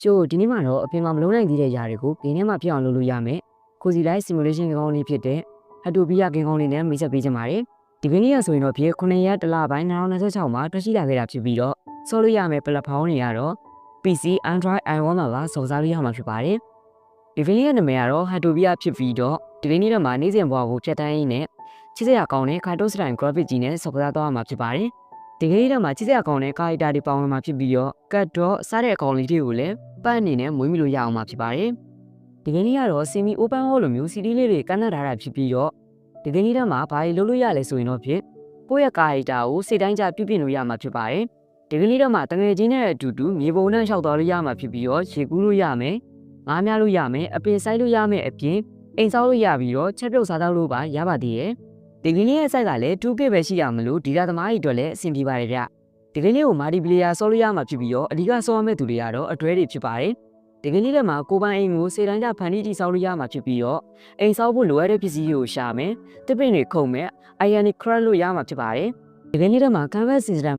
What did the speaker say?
ကျိုးဒီနေ့မှာတော့အပြင်မှာမလုံးနိုင်သေးတဲ့ຢာတွေကိုဂိမ်းထဲမှာဖြစ်အောင်လုပ်လို့ရမယ်။ကိုစီလိုက် simulation ကောင်းလေးဖြစ်တဲ့ Hatopia ဂိမ်းကောင်းလေးနဲ့မိတ်ဆက်ပေးချင်ပါတယ်။ဒီဂိမ်းလေးရဆိုရင်တော့ဖြစ်9ရက်တလပိုင်း2026မှာတွေ့ရှိလာခဲ့တာဖြစ်ပြီးတော့ဆော်လို့ရမယ်ပလက်ဖောင်းတွေကတော့ PC Android iOS မှာပါစုံစမ်းလို့ရမှာဖြစ်ပါတယ်။ဒီဂိမ်းလေးရဲ့နာမည်ကတော့ Hatopia ဖြစ်ပြီးတော့ဒီဂိမ်းလေးထဲမှာနေ့စဉ်ဘဝကိုဖြတ်တန်းရင်းနဲ့ချစ်စရာကောင်းတဲ့ Cartoon Style Graphic ကြီးနဲ့ဆော်ကစားသွားမှာဖြစ်ပါတယ်။ဒီဂိမ်းလေးထဲမှာချစ်စရာကောင်းတဲ့ character တွေပါဝင်မှာဖြစ်ပြီးတော့ cut တော့စားတဲ့အကောင်လေးတွေကိုလည်းပတ်အနေနဲ့မွေးမိလို့ရအောင်မှာဖြစ်ပါတယ်။ဒီဂိမ်းလေးကတော့ semi open world လိုမျိုး CD လေးတွေကန့်သတ်ထားတာဖြစ်ပြီးတော့ဒီဂိမ်းလေးထဲမှာဘာတွေလုပ်လို့ရလဲဆိုရင်တော့ဖြစ်ကိုယ့်ရဲ့ character ကိုစိတ်တိုင်းကျပြုပြင်လို့ရမှာဖြစ်ပါတယ်။ဒီဂိမ်းလေးထဲမှာတငယ်ချင်းနဲ့အတူတူမြေပုံနဲ့လျှောက်သွားလို့ရမှာဖြစ်ပြီးတော့ရေကူးလို့ရမယ်။ငားများလို့ရမယ်။အပင်ဆိုင်လို့ရမယ်အပြင်အိမ်ဆောက်လို့ရပြီးတော့ချက်ပြုတ်စားသောက်လို့ပါရပါသေးရဲ့။ဒီဂိမ်းလေးရဲ့ site ကလည်း 2K ပဲရှိရမလို့ဒီလာသမားတွေအတွက်လည်းအဆင်ပြေပါတယ်ဗျ။ဒီဂိမ်းလေးကို multiplayer ဆော်လို့ရမှာဖြစ်ပြီးတော့အဓိကဆော်ရမယ့်သူတွေကတော့အတွဲတွေဖြစ်ပါတယ်။ဒီဂိမ်းလေးထဲမှာကိုပိုင်အိမ်ကိုစေတန်းကြဖန်တီးတိဆောက်လို့ရမှာဖြစ်ပြီးတော့အိမ်ဆောက်ဖို့လိုအပ်တဲ့ပစ္စည်းတွေကိုရှာမယ်။တစ်ပင်တွေခုံမယ်။ iron craft လို့ရမှာဖြစ်ပါတယ်။ဒီဂိမ်းလေးထဲမှာ canvas system